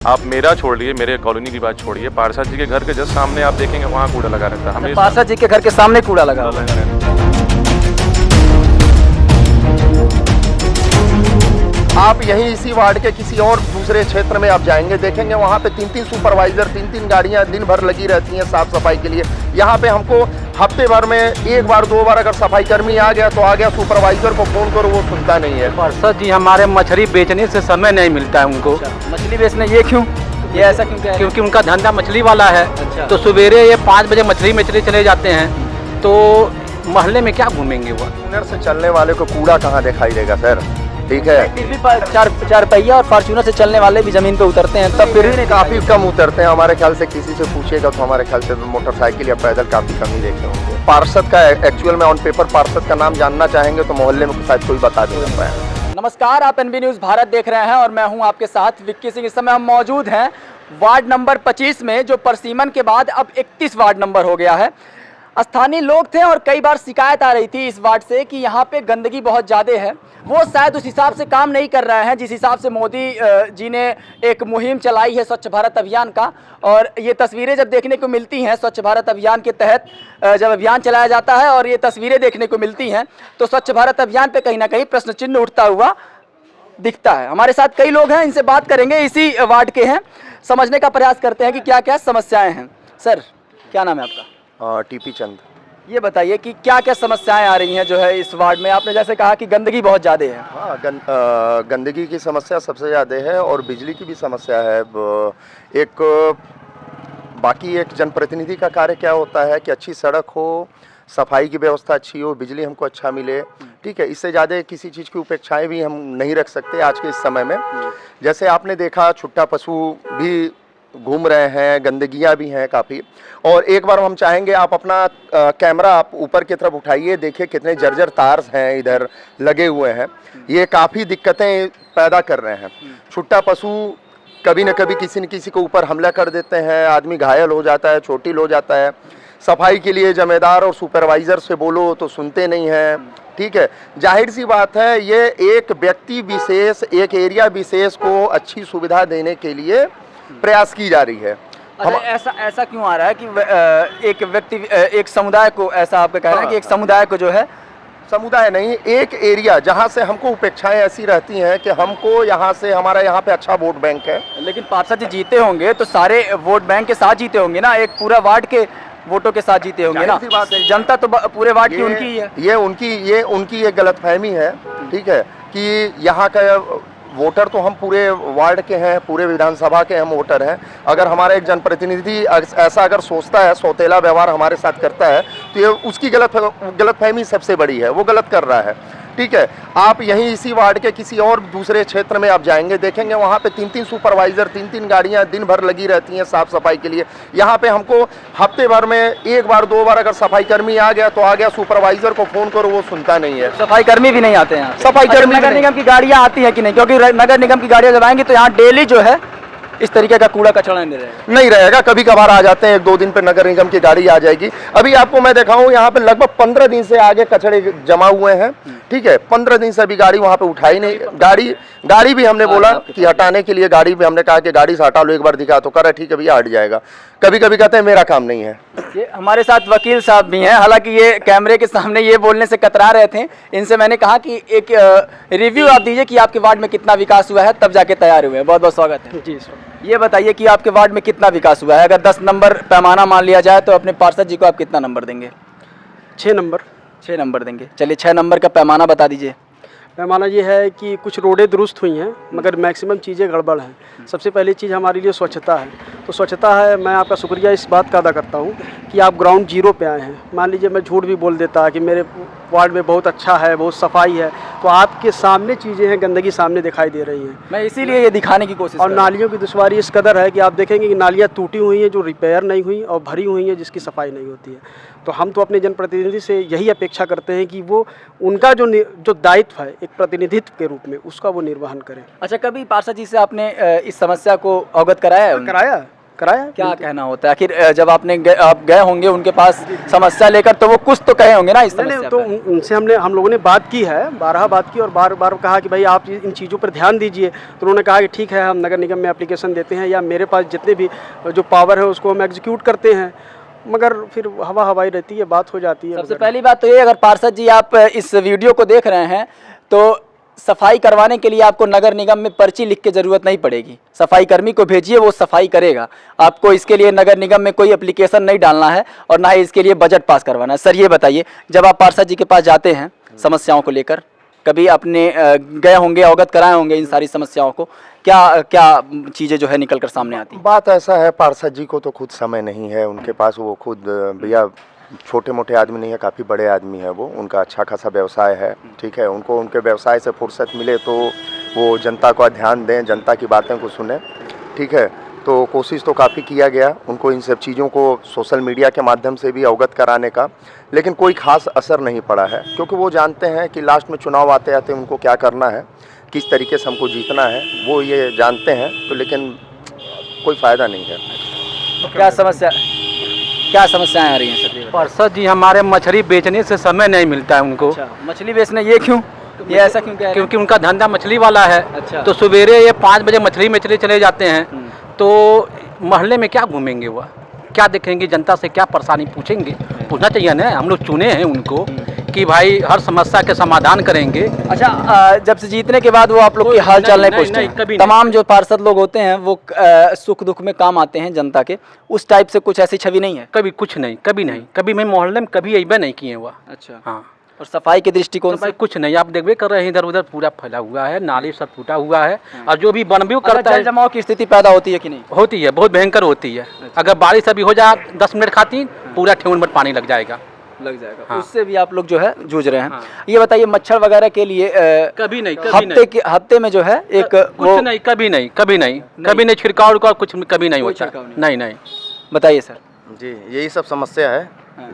आप मेरा छोड़िए, मेरे कॉलोनी की बात छोड़िए, पारसा जी के घर के जस्ट सामने आप देखेंगे वहाँ कूड़ा लगा रहता है हमेशा। पारसा जी के घर के सामने कूड़ा लगा हुआ है। आप यहीं इसी वार्ड के किसी और दूसरे क्षेत्र में आप जाएंगे, देखेंगे वहाँ पे 3-3 सुपरवाइजर, 3-3 गाड़ियाँ दिन भर लगी रहती हैं साफ सफाई के लिए। यहाँ पे हमको हफ्ते भर में एक बार दो बार अगर सफाई कर्मी आ गया तो आ गया, सुपरवाइजर को फोन करो वो सुनता नहीं है। पारसा जी हमारे मछली बेचने से समय नहीं मिलता है उनको। मछली बेचने ये क्यों? ये ऐसा क्यों? क्योंकि उनका धंधा मछली वाला है। तो सवेरे ये 5 बजे मछली चले जाते हैं, तो मोहल्ले में क्या घूमेंगे वो? फॉर्च्यूनर से चलने वाले को कूड़ा कहाँ दिखाई देगा सर? ठीक है, फिर भी चार पहिया और फॉर्च्यूनर से चलने वाले भी जमीन पे उतरते हैं, तब फिर भी काफी कम उतरते हैं हमारे ख्याल से। किसी से पूछिएगा तो हमारे ख्याल से मोटरसाइकिल या पैदल काफी कम ही देखे होंगे। पार्षद का एक्चुअल में ऑन पेपर पार्षद का नाम जानना चाहेंगे तो मोहल्ले में शायद कोई बता नहीं पाया। नमस्कार, आप एनबी न्यूज़ भारत देख रहे हैं और मैं हूं आपके साथ विक्की सिंह। इस समय हम मौजूद हैं वार्ड नंबर 25 में, जो परसीमन के बाद अब 31 वार्ड नंबर हो गया है। स्थानीय लोग थे और कई बार शिकायत आ रही थी इस वार्ड से कि यहाँ पे गंदगी बहुत ज़्यादा है। वो शायद उस हिसाब से काम नहीं कर रहे हैं जिस हिसाब से मोदी जी ने एक मुहिम चलाई है स्वच्छ भारत अभियान का। और ये तस्वीरें जब देखने को मिलती हैं स्वच्छ भारत अभियान के तहत, जब अभियान चलाया जाता है और ये तस्वीरें देखने को मिलती हैं, तो स्वच्छ भारत अभियान पे कहीं ना कहीं प्रश्न चिन्ह उठता हुआ दिखता है। हमारे साथ कई लोग हैं, इनसे बात करेंगे, इसी वार्ड के हैं, समझने का प्रयास करते हैं कि क्या क्या समस्याएं हैं। सर, क्या नाम है आपका? टीपी चंद। ये बताइए कि क्या क्या समस्याएं आ रही हैं जो है इस वार्ड में? आपने जैसे कहा कि गंदगी बहुत ज़्यादा है। हाँ, गंदगी की समस्या सबसे ज़्यादा है और बिजली की भी समस्या है। बाकी एक जनप्रतिनिधि का कार्य क्या होता है कि अच्छी सड़क हो, सफाई की व्यवस्था अच्छी हो, बिजली हमको अच्छा मिले, ठीक है। इससे ज़्यादा किसी चीज़ की उपेक्षाएं भी हम नहीं रख सकते आज के इस समय में। जैसे आपने देखा छुट्टा पशु भी घूम रहे हैं, गंदगियां भी हैं काफ़ी। और एक बार हम चाहेंगे आप अपना कैमरा आप ऊपर की तरफ उठाइए, देखिए कितने जर्जर तार हैं इधर लगे हुए हैं। ये काफ़ी दिक्कतें पैदा कर रहे हैं। छुट्टा पशु कभी न कभी किसी न किसी के ऊपर हमला कर देते हैं, आदमी घायल हो जाता है, चोटिल हो जाता है। सफाई के लिए जिम्मेदार और सुपरवाइज़र से बोलो तो सुनते नहीं हैं, ठीक है। जाहिर सी बात है, ये एक व्यक्ति विशेष, एक एरिया विशेष को अच्छी सुविधा देने के लिए प्रयास की जा रही है। अच्छा, ऐसा क्यों आ रहा है कि एक व्यक्ति, एक समुदाय को, ऐसा आपका कहना है कि एक समुदाय को जो है, समुदाय नहीं, एक एरिया जहां से हमको उपेक्षाएं ऐसी रहती हैं कि हमको यहाँ से, हमारा यहाँ पे अच्छा वोट बैंक है। लेकिन पार्षद जी जीते होंगे तो सारे वोट बैंक के साथ जीते होंगे ना, एक पूरा वार्ड के वोटों के साथ जीते होंगे ना। जनता तो पूरे वार्ड की उनकी है। ये उनकी एक गलतफहमी है, ठीक है, कि यहाँ का वोटर तो हम पूरे वार्ड के हैं, पूरे विधानसभा के हम वोटर हैं। अगर हमारा एक जनप्रतिनिधि ऐसा अगर सोचता है, सौतेला व्यवहार हमारे साथ करता है, तो ये उसकी गलतफहमी सबसे बड़ी है, वो गलत कर रहा है, ठीक है। आप यहीं इसी वार्ड के किसी और दूसरे क्षेत्र में आप जाएंगे, देखेंगे वहाँ पे 3-3 सुपरवाइजर, 3-3 गाड़ियाँ दिन भर लगी रहती हैं साफ सफाई के लिए। यहाँ पे हमको हफ्ते भर में एक बार दो बार अगर सफाई कर्मी आ गया तो आ गया, सुपरवाइजर को फोन करो वो सुनता नहीं है। सफाई कर्मी भी नहीं आते हैं। सफाई कर्मी नगर निगम की गाड़ियाँ आती है कि नहीं? क्योंकि नगर निगम की गाड़ियाँ जब आएंगी तो यहाँ डेली जो है इस तरीके का कूड़ा कचरा नहीं रहेगा। कभी कभार आ जाते हैं, 1-2 दिन पे नगर निगम की गाड़ी आ जाएगी। अभी आपको मैं दिखाऊं, यहाँ पे लगभग 15 दिन से आगे कचड़े जमा हुए हैं, ठीक है। 15 दिन से अभी गाड़ी वहाँ पे उठाई नहीं। गाड़ी भी हमने बोला कि हटाने के लिए, गाड़ी भी हमने कहा कि गाड़ी से हटा लो, एक बार दिखा तो करा ठीक है भैया हट जाएगा। कभी कभी कहते हैं मेरा काम नहीं है। ये हमारे साथ वकील साहब भी हैं, हालांकि ये कैमरे के सामने ये बोलने से कतरा रहे थे। इनसे मैंने कहा कि एक रिव्यू आप दीजिए कि आपके वार्ड में कितना विकास हुआ है, तब जाके तैयार हुए हैं। बहुत बहुत स्वागत है जी सर। ये बताइए कि आपके वार्ड में कितना विकास हुआ है? अगर 10 नंबर पैमाना मान लिया जाए तो अपने पार्षद जी को आप कितना नंबर देंगे? 6 नंबर। 6 नंबर देंगे। चलिए 6 नंबर का पैमाना बता दीजिए। पैमाना ये है कि कुछ रोडें दुरुस्त हुई हैं मगर मैक्सिमम चीज़ें गड़बड़ हैं। सबसे पहली चीज़ हमारे लिए स्वच्छता है। तो स्वच्छता है, मैं आपका शुक्रिया इस बात का अदा करता हूँ कि आप ग्राउंड जीरो पे आए हैं। मान लीजिए मैं झूठ भी बोल देता कि मेरे वार्ड में बहुत अच्छा है, बहुत सफाई है, तो आपके सामने चीज़ें हैं, गंदगी सामने दिखाई दे रही हैं। मैं इसीलिए ये दिखाने की कोशिश और नालियों की दुश्वारी इस कदर है कि आप देखेंगे कि नालियाँ टूटी हुई हैं जो रिपेयर नहीं हुई और भरी हुई हैं जिसकी सफाई नहीं होती है। तो हम तो अपने जनप्रतिनिधि से यही अपेक्षा करते हैं कि वो उनका जो दायित्व है एक प्रतिनिधित्व के रूप में, उसका वो निर्वहन करें। अच्छा, कभी पार्षद जी से आपने इस समस्या को अवगत कराया है? कराया है। क्या कहना होता है आखिर जब आप गए होंगे उनके पास समस्या लेकर, तो वो कुछ तो कहे होंगे ना इस नहीं समस्या तो पे? उनसे हम लोगों ने बात की है, बारहा बात की और बार बार कहा कि भाई आप इन चीज़ों पर ध्यान दीजिए। तो उन्होंने कहा कि ठीक है, हम नगर निगम में एप्लीकेशन देते हैं या मेरे पास जितने भी जो पावर है उसको हम एग्जीक्यूट करते हैं, मगर फिर हवा हवाई रहती है, बात हो जाती है। सबसे पहली बात तो ये, अगर पार्षद जी आप इस वीडियो को देख रहे हैं तो सफाई करवाने के लिए आपको नगर निगम में पर्ची लिख के ज़रूरत नहीं पड़ेगी। सफाई कर्मी को भेजिए, वो सफाई करेगा। आपको इसके लिए नगर निगम में कोई एप्लीकेशन नहीं डालना है और ना ही इसके लिए बजट पास करवाना है। सर ये बताइए, जब आप पार्षद जी के पास जाते हैं समस्याओं को लेकर, कभी अपने गए होंगे, अवगत कराए होंगे इन सारी समस्याओं को, क्या क्या चीज़ें जो है निकल कर सामने आती हैं? बात ऐसा है, पार्षद जी को तो खुद समय नहीं है उनके पास। वो खुद भैया छोटे मोटे आदमी नहीं है, काफ़ी बड़े आदमी है वो। उनका अच्छा खासा व्यवसाय है, ठीक है। उनको उनके व्यवसाय से फुर्सत मिले तो वो जनता को ध्यान दें, जनता की बातें को सुने, ठीक है। तो कोशिश तो काफ़ी किया गया उनको इन सब चीज़ों को सोशल मीडिया के माध्यम से भी अवगत कराने का, लेकिन कोई ख़ास असर नहीं पड़ा है, क्योंकि वो जानते हैं कि लास्ट में चुनाव आते आते उनको क्या करना है, किस तरीके से हमको जीतना है, वो ये जानते हैं। तो लेकिन कोई फ़ायदा नहीं है। क्या समस्याएं आ रही हैं सर? ये बताइए। पार्षद जी हमारे मछली बेचने से समय नहीं मिलता है उनको। अच्छा, मछली बेचने, ये क्यों, ये ऐसा क्यों, क्या क्योंकि उनका धंधा मछली वाला है। अच्छा। तो सवेरे ये 5 बजे मछली चले जाते हैं, तो मोहल्ले में क्या घूमेंगे, वह क्या देखेंगे, जनता से क्या परेशानी पूछेंगे? पूछना चाहिए ना, हम लोग चुने हैं उनको कि भाई हर समस्या के समाधान करेंगे। अच्छा, जब से जीतने के बाद वो आप लोग की हाल चाल नहीं पूछते हैं? कभी तमाम जो पार्षद लोग होते हैं वो सुख दुख में काम आते हैं जनता के, उस टाइप से कुछ ऐसी छवि नहीं है? कभी कुछ नहीं, कभी नहीं, कभी मैं मोहल्ले में कभी अइबे नहीं किए हुआ। अच्छा। हाँ, और सफाई के दृष्टिकोण से कुछ नहीं, आप देखबे कर रहे हैं इधर उधर पूरा फैला हुआ है, नाली सब टूटा हुआ है। और जो भी बनबे करता है, जल जमाव की स्थिति पैदा होती है कि नहीं? होती है, बहुत भयंकर होती है। अगर बारिश अभी हो जाए 10 मिनट खाती, पूरा ठेवन में पानी लग जाएगा। हाँ। उससे भी आप लोग जो है जूझ रहे हैं। हाँ। ये बताइए, मच्छर वगैरह के लिए कभी नहीं, हफ्ते में जो है एक कुछ नहीं, कभी नहीं छिड़काव उड़काव कुछ कभी नहीं होता। नहीं। बताइए सर जी, यही सब समस्या है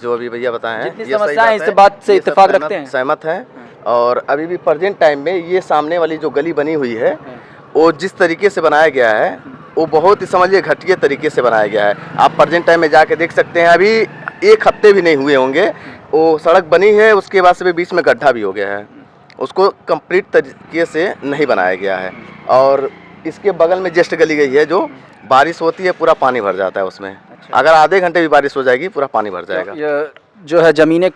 जो अभी भैया बताए हैं। जितनी समस्या है, इस बात से इत्तेफाक रखते हैं, सहमत हैं। और अभी भी प्रेजेंट टाइम में ये सामने वाली जो गली बनी हुई है, वो जिस तरीके से बनाया गया है वो बहुत ही समझिए घटिया तरीके से बनाया गया है। आप प्रेजेंट टाइम में जाके देख सकते हैं, अभी 1 हफ्ते भी नहीं हुए होंगे वो सड़क बनी है, उसके बाद से भी बीच में गड्ढा भी हो गया है। उसको कंप्लीट तरीके से नहीं बनाया गया है। और इसके बगल में जस्ट गली गई है, जो बारिश होती है पूरा पानी भर जाता है उसमें। अच्छा। अगर आधे घंटे भी बारिश हो जाएगी पूरा पानी भर जाएगा। जो है ज़मीनें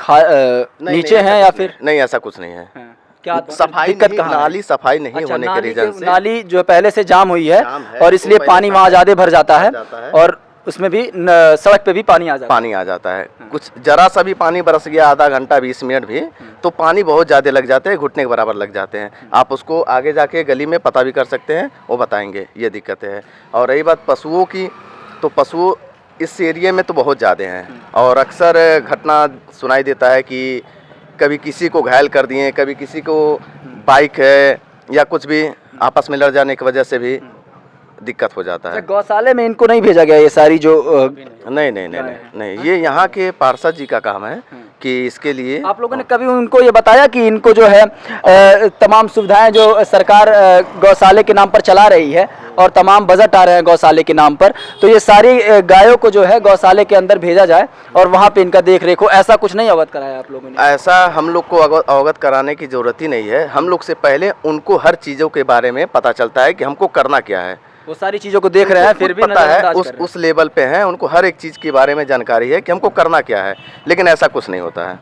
नीचे हैं या फिर नहीं? ऐसा कुछ नहीं है। क्या सफाई नहीं, नाली सफाई नहीं होने के रीजन से नाली जो पहले से जाम हुई है और इसलिए पानी वहाँ ज़्यादा भर जाता है और उसमें भी सड़क पे भी पानी आ जाता है। कुछ जरा सा भी पानी बरस गया, आधा घंटा 20 मिनट भी, तो पानी बहुत ज़्यादा लग जाते हैं, घुटने के बराबर लग जाते हैं। आप उसको आगे जाके गली में पता भी कर सकते हैं, वो बताएंगे ये दिक्कतें हैं। और रही बात पशुओं की, तो पशु इस एरिया में तो बहुत ज़्यादा हैं और अक्सर घटना सुनाई देता है कि कभी किसी को घायल कर दिए, कभी किसी को बाइक है या कुछ भी आपस में लड़ जाने की वजह से भी दिक्कत हो जाता है। गौशाले में इनको नहीं भेजा गया ये सारी जो नहीं, ये यहाँ के पार्षद जी का काम है कि इसके लिए आप लोगों ने कभी उनको ये बताया कि इनको जो है तमाम सुविधाएं जो सरकार गौशाले के नाम पर चला रही है और तमाम बजट आ रहे हैं गौशाले के नाम पर, तो ये सारी गायों को जो है गौशाले के अंदर भेजा जाए और वहाँ पे इनका देख रेख हो, ऐसा कुछ नहीं अवगत कराया आप लोगों ने? ऐसा हम लोग को अवगत कराने की ज़रूरत ही नहीं है। हम लोग से पहले उनको हर चीज़ों के बारे में पता चलता है कि हमको करना क्या है। वो सारी चीज़ों को देख रहे हैं, फिर भी पता है, उस लेवल पे हैं, उनको हर एक चीज़ के बारे में जानकारी है कि हमको करना क्या है, लेकिन ऐसा कुछ नहीं होता है।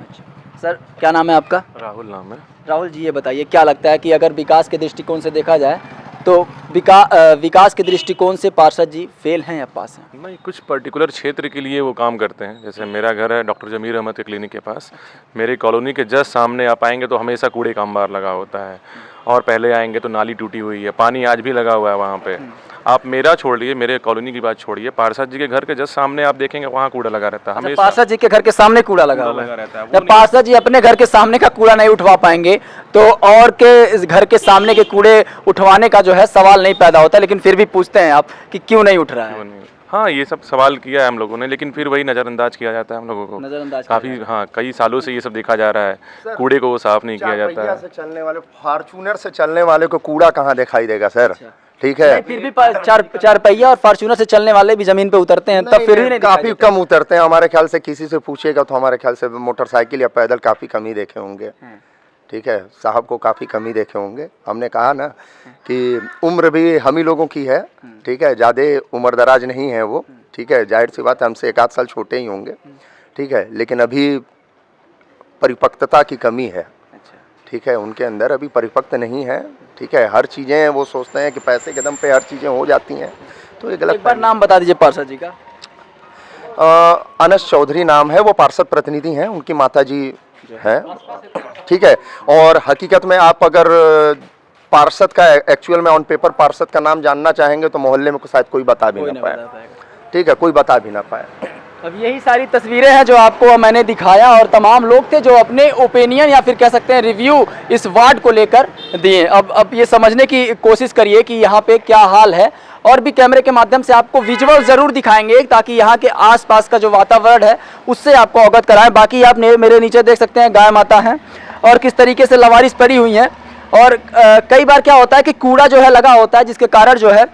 सर क्या नाम है आपका? राहुल नाम है। राहुल जी, ये बताइए, क्या लगता है कि अगर विकास के दृष्टिकोण से देखा जाए तो विकास के दृष्टिकोण से पार्षद जी फेल हैं या पास हैं? नहीं, कुछ पर्टिकुलर क्षेत्र के लिए वो काम करते हैं। जैसे मेरा घर है डॉक्टर जमीर अहमद के क्लिनिक के पास, मेरी कॉलोनी के जस्ट सामने आप आएंगे तो हमेशा कूड़े का अंबार लगा होता है, और पहले आएंगे तो नाली टूटी हुई है, पानी आज भी लगा हुआ है वहाँ पे। आप मेरा छोड़िए, मेरे कॉलोनी की बात छोड़िए, पार्षद जी के घर के जस्ट सामने आप देखेंगे वहाँ कूड़ा लगा रहता है हमेशा। पार्षद जी के घर के सामने कूड़ा लगा रहता है। जब पार्षद जी अपने घर के सामने का कूड़ा नहीं उठवा पाएंगे तो और के घर के सामने के कूड़े उठवाने का जो है सवाल नहीं पैदा होता, लेकिन फिर भी पूछते हैं आप कि क्यों नहीं उठ रहा है? हाँ, ये सब सवाल किया है हम लोगों ने, लेकिन फिर वही नज़रअंदाज किया जाता है हम लोगों को। नज़रअंदाज काफ़ी, हाँ, कई सालों से ये सब देखा जा रहा है, कूड़े को वो साफ नहीं किया जाता है। से चलने वाले, फॉर्चूनर से चलने वाले को कूड़ा कहाँ दिखाई देगा सर? ठीक है। फिर भी चार पहिया और फॉर्च्यूनर से चलने वाले भी जमीन पे उतरते हैं, तब फिर भी नहीं दिखाई काफी देते। कम उतरते हैं हमारे ख्याल से। किसी से पूछिएगा तो हमारे ख्याल से मोटरसाइकिल या पैदल काफी कम ही देखे होंगे। ठीक है, साहब को काफी कम ही देखे होंगे। हमने कहा ना कि उम्र भी हम ही लोगों की है, ठीक है, ज्यादा उम्र दराज नहीं है वो, ठीक है, जाहिर सी बात है हमसे 1 आध साल छोटे ही होंगे, ठीक है, लेकिन अभी परिपक्वता की कमी है, ठीक है, उनके अंदर अभी परिपक्व नहीं है, ठीक है। हर चीज़ें वो सोचते हैं कि पैसे के दम पे हर चीज़ें हो जाती हैं, तो ये गलत। एक बार नाम बता दीजिए पार्षद जी का। अनस चौधरी नाम है, वो पार्षद प्रतिनिधि हैं, उनकी माता जी हैं, ठीक है। और हकीकत में आप अगर पार्षद का एक्चुअल में ऑन पेपर पार्षद का नाम जानना चाहेंगे तो मोहल्ले में शायद कोई बता भी ना पाए, ठीक है, कोई बता भी ना पाए। अब यही सारी तस्वीरें हैं जो आपको मैंने दिखाया, और तमाम लोग थे जो अपने ओपिनियन या फिर कह सकते हैं रिव्यू इस वार्ड को लेकर दिए। अब ये समझने की कोशिश करिए कि यहाँ पे क्या हाल है, और भी कैमरे के माध्यम से आपको विजुअल ज़रूर दिखाएंगे ताकि यहाँ के आसपास का जो वातावरण है उससे आपको अवगत कराएं। बाकी आप मेरे नीचे देख सकते हैं गाय माता हैं और किस तरीके से लवारिस पड़ी हुई हैं, और कई बार क्या होता है कि कूड़ा जो है लगा होता है, जिसके कारण जो है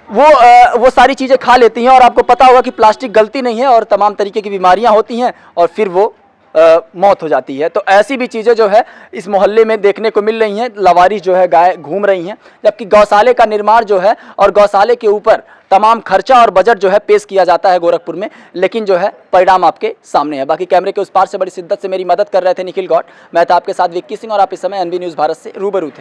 वो सारी चीज़ें खा लेती हैं, और आपको पता होगा कि प्लास्टिक गलती नहीं है और तमाम तरीके की बीमारियां होती हैं और फिर वो मौत हो जाती है। तो ऐसी भी चीज़ें जो है इस मोहल्ले में देखने को मिल रही हैं। लवारिस जो है गाय घूम रही हैं, जबकि गौशाले का निर्माण जो है और गौशाले के ऊपर तमाम खर्चा और बजट जो है पेश किया जाता है गोरखपुर में, लेकिन जो है परिणाम आपके सामने है। बाकी कैमरे के उस पार से बड़ी शिद्दत से मेरी मदद कर रहे थे निखिल गौड़, मैं था आपके साथ विक्की सिंह, और आप इस समय एनबी न्यूज़ भारत से रूबरू थे।